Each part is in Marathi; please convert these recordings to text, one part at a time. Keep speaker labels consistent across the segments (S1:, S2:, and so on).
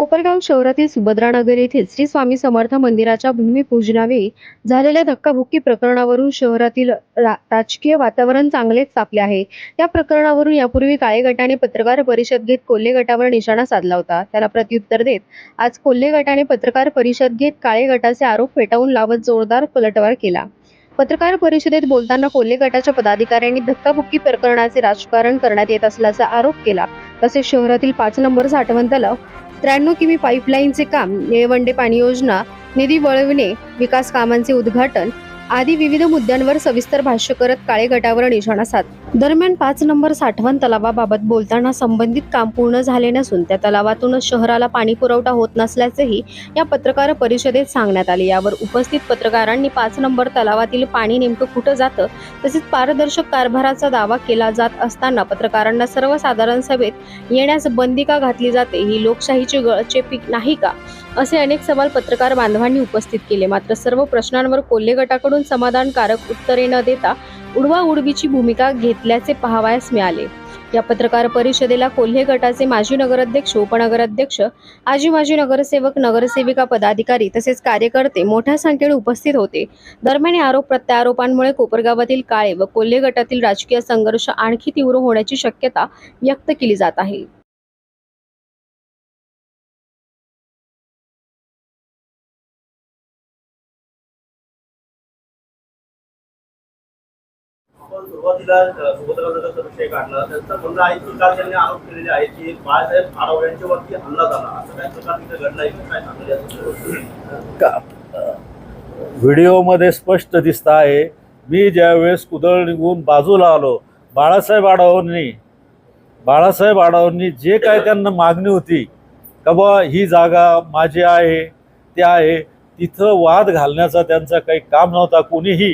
S1: कोपरगाव शहरातील सुभद्रानगर येथील श्री स्वामी समर्थ मंदिराच्या भूमिपूजनावेळी झालेल्या धक्काबुक्की प्रकरणावरून शहरातील राजकीय वातावरण चांगलेच तापले आहे। या प्रकरणावरून यापूर्वी काळे गटाने पत्रकार परिषद घेत कोल्हे गटावर निशाणा साधला होता। त्याला प्रत्युत्तर देत आज कोल्हे गटाने पत्रकार परिषद घेत काळे गटाचे आरोप फेटाळून लावत जोरदार पलटवार केला। पत्रकार परिषदेत बोलताना कोल्हे गटाच्या पदाधिकाऱ्यांनी धक्काबुक्की प्रकरणाचे राजकारण करण्यात येत असल्याचा आरोप केला। तसेच शहरातील 5 नंबर साठवण तलाव 93 किमी पाईपलाईनचे काम, निळवंडे पाणी योजना, निधी वळविणे, विकास कामांचे उद्घाटन आदी विविध मुद्द्यांवर सविस्तर भाष्य करत काळे गटावर निशाणा साधला। दरम्यान 5 नंबर साठवण तलावाबाबत बोलताना संबंधित काम पूर्ण झाले नसून त्या तलावातूनच शहराला पाणी पुरवठा होत नसल्याचेही या पत्रकार परिषदेत सांगण्यात आले। यावर उपस्थित पत्रकारांनी 5 नंबर तलावातील पाणी नेमकं कुठं जातं तसेच पारदर्शक कारभाराचा दावा केला जात असताना पत्रकारांना सर्वसाधारण सभेत येण्यास बंदी का घातली जाते, ही लोकशाहीची गळचेपी नाही का, असे अनेक सवाल पत्रकार बांधवांनी उपस्थित केले। मात्र सर्व प्रश्नांवर कोल्हे गटाकडून समाधानकारक उत्तरे न देता उडवाउडवीची भूमिका घेतल्याचे पाहावयास मिळाले। या पत्रकार परिषदेला कोल्हे गटाचे माजी नगराध्यक्ष, उपनगराध्यक्ष, माजी नगरसेवक, नगरसेविका, पदाधिकारी तसेच कार्यकर्ते मोठ्या संख्येने उपस्थित होते। दरम्यान आरोप प्रत्यारोपांमुळे कोपरगावातील काळे व कोल्हे गटातील राजकीय संघर्ष आणखी तीव्र होण्याची शक्यता व्यक्त केली जात आहे।
S2: सुरुवातीला सुभद्रानगरचा विषय काढला त्याचा म्हणणं आहे की काल त्यांनी आरोप केलेले आहे की बाळासाहेब आढाव यांच्यावरती हल्ला झाला, असं काय प्रकार तिथे घडला आहे काय सांगले?
S3: व्हिडिओमध्ये स्पष्ट दिसत आहे। मी ज्यावेळेस कुदळ निघून बाजूला आलो, बाळासाहेब आढावांनी जे काय त्यांना मागणी होती का बा ही जागा माझी आहे ते आहे, तिथं वाद घालण्याचा त्यांचा काही काम नव्हता। कुणीही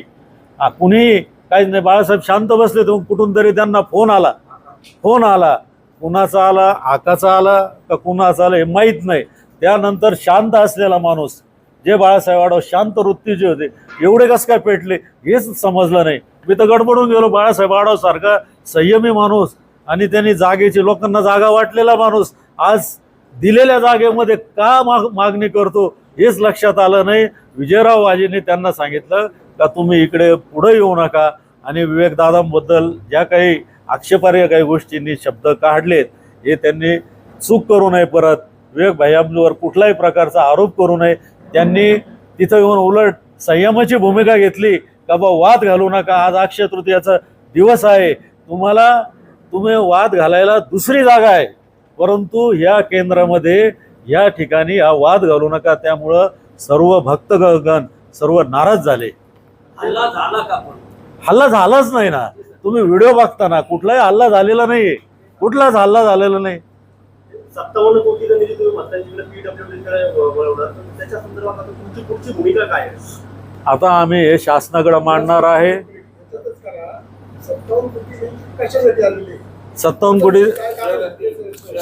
S3: काहीच नाही। बाळासाहेब शांत बसले, तर कुठून तरी त्यांना फोन आला। कुणाचा आला, आकाचा आला का कुणाचा आला हे माहीत नाही। त्यानंतर शांत असलेला माणूस, जे बाळासाहेब आढाव शांत वृत्तीचे होते, एवढे कस काय पेटले हेच समजलं नाही। मी तर गडबडून गेलो। बाळासाहेब आढाव सारखा संयमी माणूस आणि त्यांनी जागेची लोकांना जागा वाटलेला माणूस आज दिलेल्या जागेमध्ये का मागणी करतो हेच लक्षात आलं नाही। विजयराव वाजेंनी त्यांना सांगितलं का तुम्ही इकडे पुढे येऊ नका, आणि विवेकदादांबद्दल ज्या काही आक्षेपार्ह काही गोष्टींनी शब्द काढलेत हे त्यांनी चूक करू नये, परत विवेक भाईंवर कुठल्याही प्रकारचा आरोप करू नये। त्यांनी तिथं येऊन उलट संयमाची भूमिका घेतली का बा वाद घालू नका, आज अक्षय तृतीयाचा दिवस आहे, तुम्ही वाद घालायला दुसरी जागा आहे, परंतु या केंद्रामध्ये या ठिकाणी हा वाद घालू नका। त्यामुळं सर्व भक्तगण सर्व नाराज झाले।
S2: हल्ला झाला का?
S3: हल्ला झालाच नाही ना, तुम्ही व्हिडिओ बघताना कुठलाही हल्ला झालेला नाही, कुठलाच हल्ला झालेला नाही।
S2: 57 कोटीचा निधी तुम्ही म्हणताय जिकडे पीडब्ल्यूडीकडे वळवणार, त्याच्या संदर्भात तुमची पुढची भूमिका काय आहे?
S3: आता आम्ही हे शासनाकडे मांडणार आहे। 57 कोटी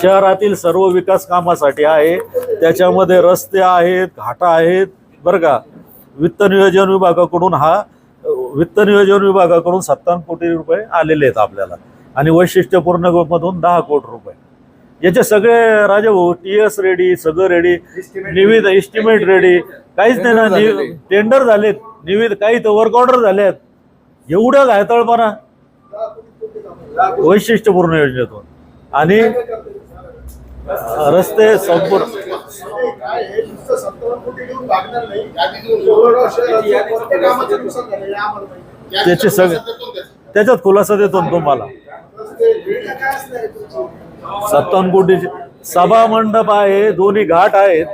S3: शहरातील सर्व विकास कामासाठी आहे। त्याच्यामध्ये रस्ते आहेत, घाटा आहेत बरं का। वित्त नियोजन विभागाकडून 57 कोटी रुपये आलेले आहेत आपल्याला, आणि वैशिष्ट्यपूर्ण मधून 10 कोटी रुपये। याचे सगळे राजाभाऊ TS रेडी, सगळं रेडी, निविदा एस्टिमेट रेडी, काहीच नाही ना। टेंडर झालेत, निविदा काही तर वर्क ऑर्डर झाल्यात। एवढं घायतळपणा वैशिष्ट्यपूर्ण योजनेतून, आणि रस्ते संपूर्ण त्याचे सगळे त्याच्यात खुलासा देतो तुम्हाला। 57 कोटीचे सभा मंडप आहे, दोन्ही घाट आहेत।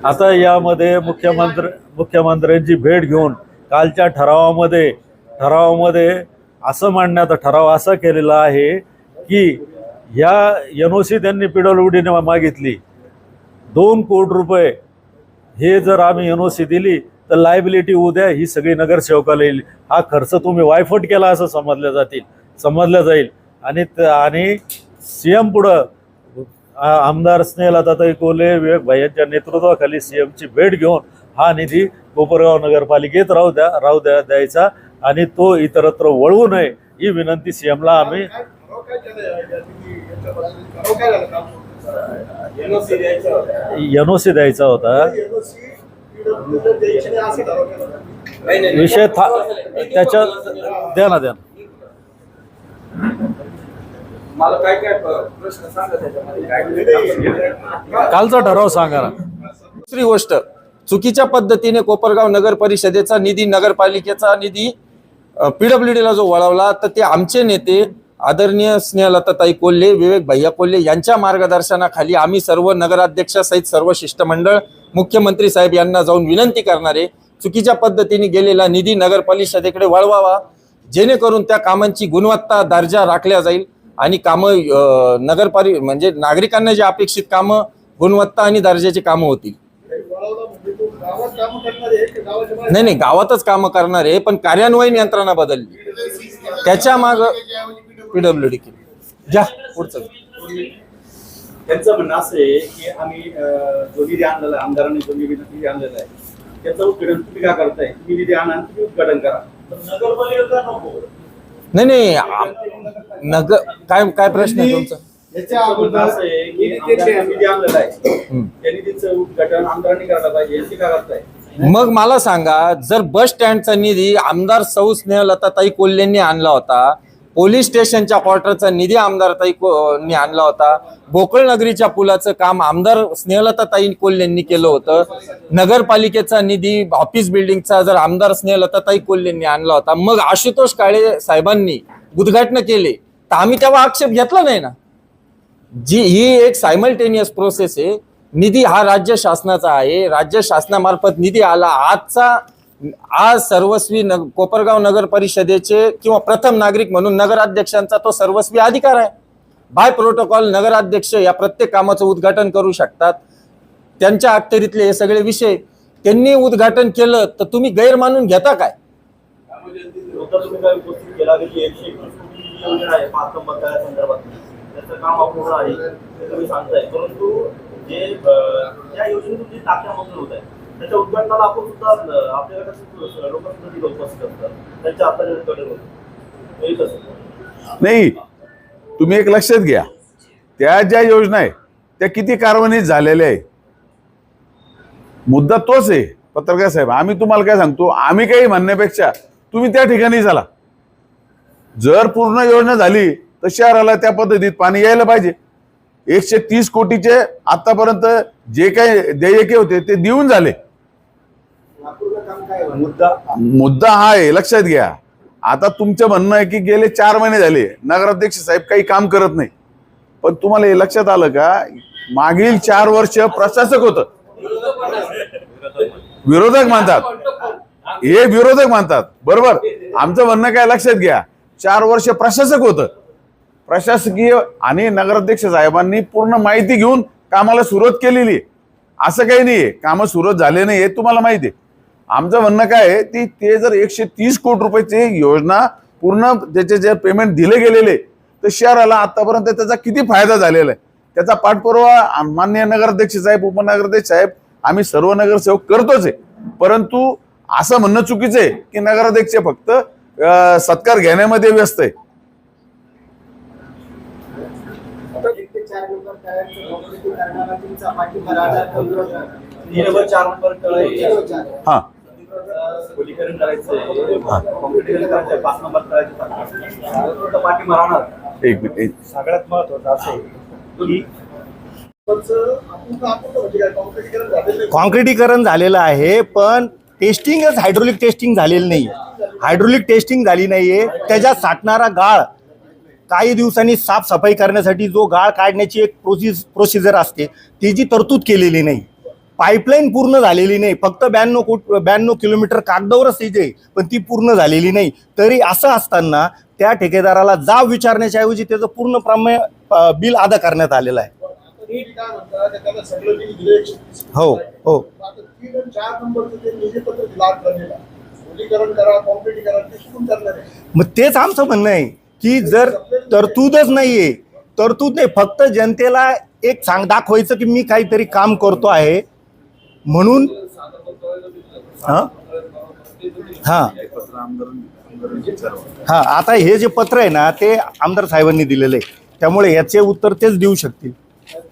S3: आता यामध्ये मुख्यमंत्र्यांची भेट घेऊन कालच्या ठरावामध्ये असं मांडण्यात ठराव असा केलेला आहे की या NOC त्यांनी PWDने मागितली 2 कोटी रुपये। हे जर आम्ही NOC दिली तर लायबिलिटी उद्या ही सगळी नगरसेवकाला येईल। हा खर्च तुम्ही वायफट केला असं समजलं जाईल, आणि CM पुढं आमदार स्नेहलताताई कोल्हे, विवेक भाई यांच्या नेतृत्वाखाली CMची भेट घेऊन हा निधी कोपरगाव नगरपालिकेत राहू द्यायचा, आणि तो इतरत्र वळवू नये ही विनंती CMला आम्ही
S4: काय केलं याच्याबद्दल ठराव काय झालं काम
S2: NOC द्यायचं होतं.
S3: NOC द्यायचा होता.
S4: NOC द्यायची नाही असं ठराव केला होता.
S3: विषय त्याच्या द्या ना.
S5: मला काय काय प्रश्न सांगा त्याच्यामध्ये.
S3: कालचा ठराव सांगा ना.
S5: दुसरी गोष्ट, चुकीच्या पद्धतीने कोपरगाव नगर परिषदेचा निधी, नगरपालिकेचा निधी PWD ला जो वळवला, तर ते आमचे नेते आदरणीय स्नेहलताताई कोल्हे, विवेक भैया कोल्हे यांच्या मार्गदर्शनाखाली आम्ही सर्व नगराध्यक्षासहित सर्व शिष्टमंडळ मुख्यमंत्री साहेब यांना जाऊन विनंती करणारे, चुकीच्या पद्धतीने गेलेला निधी नगर परिषदेकडे वळवावा, जेणेकरून त्या कामांची गुणवत्ता, दर्जा राखल्या जाईल आणि कामं म्हणजे नागरिकांना जे अपेक्षित कामं, गुणवत्ता आणि दर्जाची कामं होतील.
S4: वळवला म्हणजे तो गावात काम करणार आहे की गावाच्या बाहेर?
S5: नाही, गावातच कामं करणार आहे, पण कार्यान्वयन यंत्रणा बदलली, त्याच्या माग PWD केली. जा पुढचं.
S2: त्यांचं म्हणणं असं आहे की आम्ही जो निधी आणलेला आहे, आमदारांनी जो निधी आणलेला आहे त्याचं उद्घाटन तुम्ही काय करताय? तुम्ही निधी आणा आणि तुम्ही उद्घाटन करा. तर नगरपालिका नको.
S5: नाही नगर काय प्रश्न आहे तुमचा?
S4: याच्या
S2: त्यांचं म्हणणं
S4: अगोदर
S2: असं आहे की आमदारांनी निधी आणलेला आहे, त्या निधीचं उद्घाटन आमदारांनी करायला पाहिजे. यांची काय करताय?
S5: मग मला सांगा, जर बस स्टँडचा निधी आमदार सौ स्नेहलताताई कोल्हेंनी आणला होता, पोलीस स्टेशनच्या क्वार्टरचा निधी आमदार ताईंनी आणला होता, गोकुळ नगरीच्या पुलाचं काम आमदार स्नेहलताताई कोल्हेंनी केलं होतं, नगरपालिकेचा निधी ऑफिस बिल्डिंगचा जर आमदार स्नेहलताताई कोल्हेंनी आणला होता, मग आशुतोष काळे साहेबांनी उद्घाटन केले, तर आम्ही तेव्हा आक्षेप घेतला नाही ना. ही एक सायमल्टेनियस प्रोसेस आहे. निधी हा राज्य शासनाचा आहे, राज्य शासनामार्फत निधी आला. आज सर्वस्वी कोपरगाव नगर परिषदेचे किंवा प्रथम नागरिक म्हणून नगराध्यक्षांचा तो सर्वस्वी अधिकार आहे. बाय प्रोटोकॉल नगराध्यक्ष या प्रत्येक कामाचं उद्घाटन करू शकतात. त्यांच्या अखत्यारीतले हे सगळे विषय त्यांनी उद्घाटन केलं तर तुम्ही गैर मानून घेता काय?
S2: आता तुम्ही काय उपस्थित केला की 121 कोटी योजना आहे महात्मा बंधाऱ्या संदर्भात, त्याचं काम अपूर्ण आहे ते तुम्ही सांगताय, परंतु जे या योजनेतून जे टाक्यामधून होत आहे त्याच्या उद्घाटनाला आपण सुद्धा आपल्याकडे लोक सुद्धा तिथे उपस्थित असतात, त्यांच्या हाताने येत असत
S6: नाही. तुम्ही एक लक्षात घ्या, त्या ज्या योजना आहे त्या किती कार्यान्वित झालेल्या आहे. मुद्दा तोच आहे पत्रकार साहेब. आम्ही तुम्हाला काय सांगतो, आम्ही काही म्हणण्यापेक्षा तुम्ही त्या ठिकाणी चला. जर पूर्ण योजना झाली तर शहराला त्या पद्धतीत पाणी यायला पाहिजे. 130 कोटीचे आतापर्यंत जे काही देयके होते ते देऊन झाले. मुद्दा हा आहे, लक्षात घ्या. आता तुमचं म्हणणं आहे की गेले 4 महिने झाले नगराध्यक्ष साहेब काही काम करत नाही, पण तुम्हाला हे लक्षात आलं का, मागील 4 वर्ष प्रशासक होतं. विरोधक म्हणतात, हे विरोधक म्हणतात, बरोबर. आमचं म्हणणं काय, लक्षात घ्या, 4 वर्ष प्रशासक होतं. प्रशासकीय आणि नगराध्यक्ष साहेबांनी पूर्ण माहिती घेऊन कामाला सुरुवात केलेली. असं काही नाहीये कामं सुरुवात झाले नाही हे तुम्हाला माहिती आहे. आमचं म्हणणं काय आहे, ते जर 130 कोटी रुपयाची योजना पूर्ण त्याचे जे पेमेंट दिले गेलेले, तर शहराला आतापर्यंत त्याचा किती फायदा झालेला आहे त्याचा पाठपुरावा माननीय नगराध्यक्ष साहेब, उपनगराध्यक्ष साहेब, आम्ही सर्व नगरसेवक करतोच आहे. परंतु असं म्हणणं चुकीचं आहे की नगराध्यक्ष फक्त सत्कार घेण्यामध्ये व्यस्त आहे. हा,
S2: खोलीकरण करायचंय, कॉम्प्युटरीकरण करायचंय, 5 नंबर करायचं, पाठिंबा राहणार.
S6: एक मिनिट.
S4: सगळ्यात महत्वाचं असं आहे की
S7: कॉन्क्रिटीकरण झालेलं आहे, पण टेस्टिंगच हायड्रोलिक टेस्टिंग झालेलं नाही. हायड्रोलिक टेस्टिंग झाली नाहीये. त्याच्यात साठणारा गाळ काही दिवसांनी साफसफाई करण्यासाठी जो गाळ काढण्याची एक प्रोसिजर असते त्याची तरतूद केलेली नाही. पाईपलाईन पूर्ण झालेली नाही. फक्त 92 किलोमीटर कागदावरच तिथे, पण ती पूर्ण झालेली नाही. तरी असं असताना त्या ठेकेदाराला जाब विचारण्याच्या ऐवजी त्याचं पूर्ण बिल अदा करण्यात आलेलं आहे. हो हो.
S4: 3 आणि 4 नंबरचं ते निधीपत्र दिलं आठवणीला, खोलीकरण करा, कॉम्प्युटरीकरण, ते कुठून करणार आहे?
S7: मग तेच आमचं म्हणणं आहे की जर तरतूदच नाहीये, तरतूद नाही, फक्त जनतेला एक दाखवायचं की मी काहीतरी काम करतो आहे म्हणून. हा हा हा, आता हे जे पत्र आहे ना ते आमदार साहेबांनी दिलेलं आहे, त्यामुळे याचे उत्तर तेच देऊ शकतील.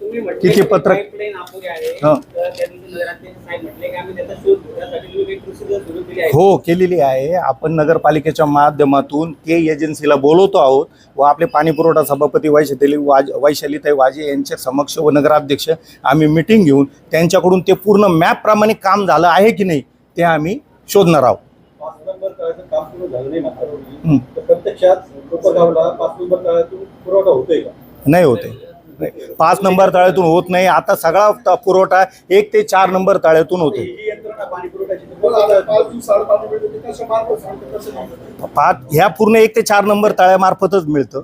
S8: तुम्ही म्हटले
S7: किती
S8: की
S7: पत्रक?
S8: pipeline अपुरी आहे.
S7: हा.
S8: तर त्या दिवशी नगराध्यक्ष साहेब म्हटले की आम्ही त्याचा शोध घेऊ. त्यासाठी तुम्ही काही प्रोसिजर सुरू केली आहे.
S7: हो, केलेली आहे. आपण नगरपालिकेच्या माध्यमातून ते एजन्सीला बोलवतो आहोत व आपले पाणीपुरवठा सभापती वैशालीताई वाजे यांच्या समक्ष व नगराध्यक्ष आम्ही मिटिंग घेऊन त्यांच्याकडून ते पूर्ण मॅप प्रमाणे काम झालं आहे की नाही ते आम्ही शोधणार आहोत.
S2: 5 नंबर तळ्याचं काम सुरू झालं नाही मात्र तर प्रत्यक्षात कोपरगावला 5 नंबर तळ्यातून पुरवठा होतोय का?
S7: नाही होते. 5 नंबर तळ्यातून होत नाही. आता सगळा पुरवठा 1 ते 4 नंबर तळ्यातून होतो.
S2: ही यंत्रणा पाणी पुरवठ्याची
S4: बघा, आता 5 दिवसाआड पाणी मिळतं ते कशा मार्फत सांगतं, कसं नाही.
S7: ह्या पूर्ण 1 ते 4 नंबर तळ्यामार्फतच मिळतं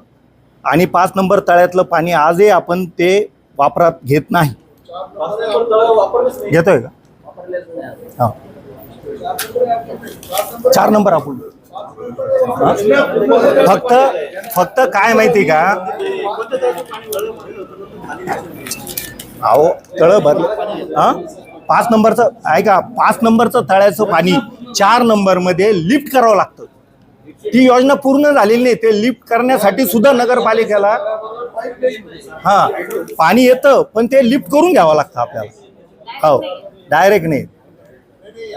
S7: आणि 5 नंबर तळ्यातलं पाणी आजही आपण ते वापरात घेत नाही.
S2: 5 नंबर तळं वापरलंच नाही.
S7: घेतोय का? हा, 4 नंबर आपण फक्त काय माहिती का, अहो तळ भरलं. हा, 5 नंबरचं ऐका, 5 नंबरचं तळ्याचं पाणी 4 नंबरमध्ये लिफ्ट करावं लागतं. ती योजना पूर्ण झालेली नाही. ते लिफ्ट करण्यासाठी सुद्धा नगरपालिकेला हा पाणी येतं, पण ते लिफ्ट करून घ्यावं लागतं आपल्याला. हो, डायरेक्ट नाही.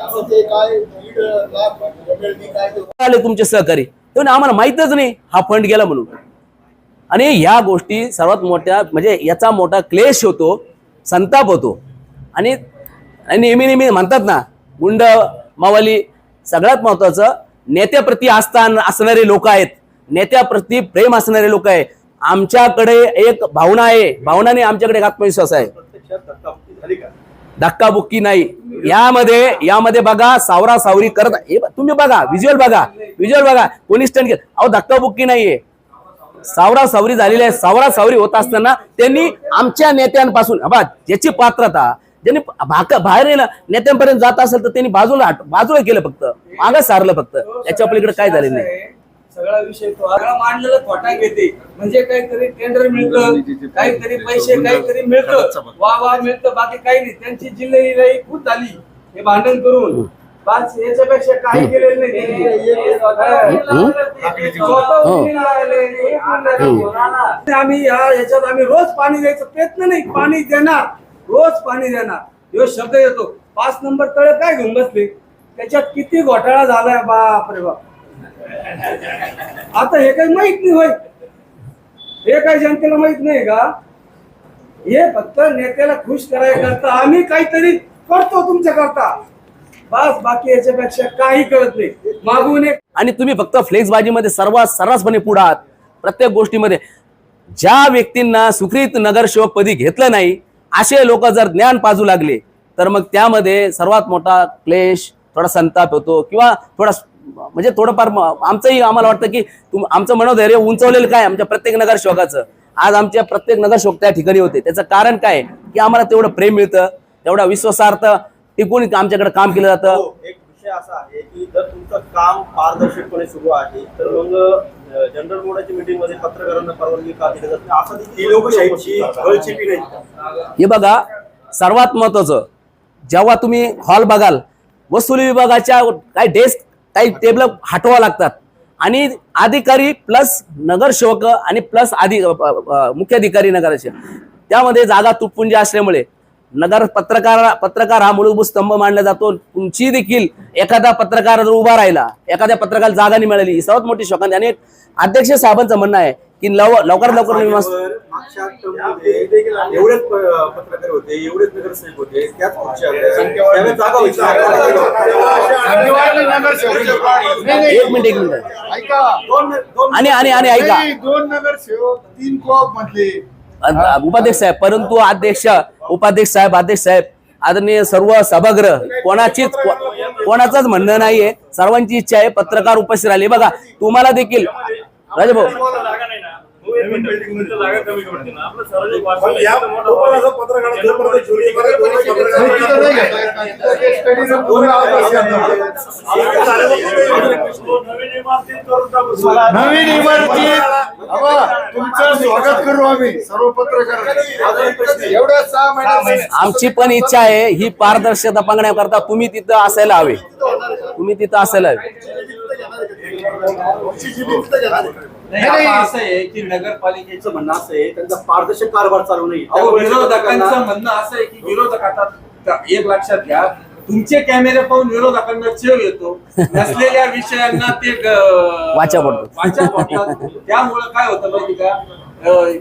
S4: असं ते काय 1.5 लाख मिळते काय ते
S9: आले तुमचे सहकारी, तेव्हा आम्हाला माहीतच नाही हा फंड गेला म्हणून. आणि ह्या गोष्टी सर्वात मोठ्या म्हणजे याचा मोठा क्लेश होतो, संताप होतो. आणि नेहमी नेहमी म्हणतात ना, गुंड मावाली, सगळ्यात महत्वाचं नेत्याप्रती आस्था असणारे लोक आहेत, नेत्याप्रती प्रेम असणारे लोक आहे. आमच्याकडे एक भावना आहे, भावनाने आमच्याकडे एक आत्मविश्वास आहे.
S2: प्रत्यक्षात धक्काबुक्की झाली का?
S9: धक्काबुक्की नाही. यामध्ये बघा सावरा सावरी करत, तुम्ही बघा विज्युअल बघा कोणी स्टंट घेत. अहो धक्काबुक्की नाहीये, सावरा सावरी झालेली आहे. सावरा सावरी होत असताना त्यांनी आमच्या नेत्यांपासून ज्याची पात्रता, ज्यांनी बाहेर नेत्यांपर्यंत जात असेल तर त्यांनी बाजूला केलं, फक्त मागं सारलं फक्त. याच्या पलीकडे काय झालेलं नाही.
S8: सगळा विषय तो सगळा मांडलेला खोटा घेते. म्हणजे काहीतरी टेंडर मिळतं, काहीतरी पैसे काहीतरी मिळतं, वा मिळतं, बाकी काही नाही. त्यांची जिल्ह्याही खूप झाली हे भांडण करून. बस याच्यापेक्षा काही केलेलं नाही त्यांनी. स्वतः उठून राहिले. आम्ही याच्यात आम्ही रोज पाणी द्यायचा प्रयत्न नाही, पाणी देणार, रोज पाणी देणार, ह्यो शब्द येतो. 5 नंबर तळे काय घेऊन बसले, त्याच्यात किती घोटाळा झालाय, बापरे बाप. आता हे काही माहित नाही होय, हे काही जनतेला माहित नाही का? हे फक्त नेत्याला खुश करायकरता आम्ही काहीतरी करतो तुमच्या करता, बस. बाकी याच्यापेक्षा काही करत नाही. मागून एक
S9: आणि तुम्ही फक्त फ्लेक्सबाजीमध्ये सर्रासपणे पुढे आहात प्रत्येक गोष्टीमध्ये. ज्या व्यक्तींना सुकृत नगरसेवक पदी घेतलं नाही असे लोक जर ज्ञान पाजू लागले तर मग त्यामध्ये सर्वात मोठा क्लेश, थोडा संताप होतो, किंवा थोडा म्हणजे थोडंफार आम्हाला वाटतं की आमचं मनोधैर्य उंचवलेलं काय आमच्या प्रत्येक नगरसेवकाचं. आज आमच्या प्रत्येक नगरसेवक त्या ठिकाणी होते. त्याचं कारण काय की आम्हाला तेवढं प्रेम मिळतं, तेवढा विश्वासार्थ टिकून आमच्याकडे काम केलं जातं.
S2: एक विषय असा आहे की जर तुमचं काम पारदर्शकपणे सुरू आहे तर मग जनरल बोर्डाच्या मीटिंग मध्ये पत्रकारांना परवानगी का दिली जात नाही? असं ही लोकशाहीची गळचिपी नाही.
S9: हे बघा, सर्वात महत्वाचं, जेव्हा तुम्ही हॉल बघाल, वसुली विभागाच्या काही डेस्क, काही टेबल हटवा लागतात आणि अधिकारी प्लस नगरसेवक आणि प्लस मुख्य अधिकारी नगराचे, त्यामध्ये जागा तुटपुंजी असल्यामुळे पत्रकार हा मूलभूत स्तंभ मानला जातो. तुमची देखील एखादा पत्रकार जर उभा राहिला, एखाद्या पत्रकाराला जागा नाही मिळाली, ही सर्वात मोठी शोकांती. आणि अध्यक्ष साहेबांचं म्हणणं आहे की लवकरात लवकर
S2: मागच्या टर्ममध्ये एवढेच पत्रकार होते, एवढेच नगरसेवक होते, त्याच खुर्च्या होत्या. त्यावेळेस जागा होती.
S9: एक मिनिट
S4: ऐका,
S9: आणि ऐका
S4: 2 नगरसेवक 3 कोऑप मधले
S9: उपाध्यक्ष साहेब, परंतु उपाध्यक्ष साहेब आदरणीय सर्व सभागृह, कोणाचंच म्हणणं नाहीये, सर्वांची इच्छा आहे पत्रकार उपस्थित राहिले. बघा तुम्हाला देखील राजभाऊ
S4: नवीन इमारतीत तुमचं स्वागत करू आम्ही सर्व पत्रकार. एवढ्या 6 महिन्यात
S9: आमची पण इच्छा आहे ही पारदर्शकता बघण्याकरता तुम्ही तिथं असायला हवे.
S8: नाही, आता असं आहे की नगरपालिकेचं म्हणणं असं आहे त्यांचा पारदर्शक कारभार चालू नाही. विरोधकांचं म्हणणं असं आहे की विरोधक आता एक लक्षात घ्या, तुमचे कॅमेरे पाहून विरोधकांना चेव येतो, नसलेल्या विषयांना ते
S9: वाचा पडतो.
S8: पडतात. त्यामुळे काय होतं माहिती का,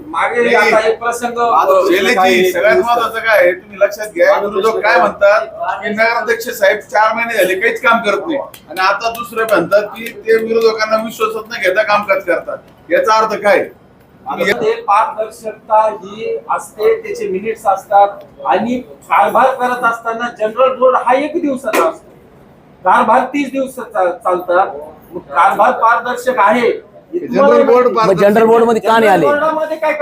S8: मागे आता एक प्रसंग
S6: शैलेशजी, सगळ्यात महत्वाचं काय आहे तुम्ही लक्षात घ्या, विरोधक काय म्हणतात की नगराध्यक्ष साहेब 4 महिने झाले काहीच काम करत नाही, आणि आता दुसरे म्हणतात की ते विरोधकांना विश्वासात न घेता कामकाज करतात. याचा अर्थ काय?
S8: ते पारदर्शकता ही असते, त्याचे मिनिट्स असतात, आणि कारभार करत असताना जनरल बोर्ड हा 1 दिवसाचा असतो, कारभार 30 दिवस चालतात. कारभार पारदर्शक आहे
S4: जनरल बोर्ड
S9: जनरल बोर्ड मध्ये का नाही आले?
S8: बोर्डामध्ये काय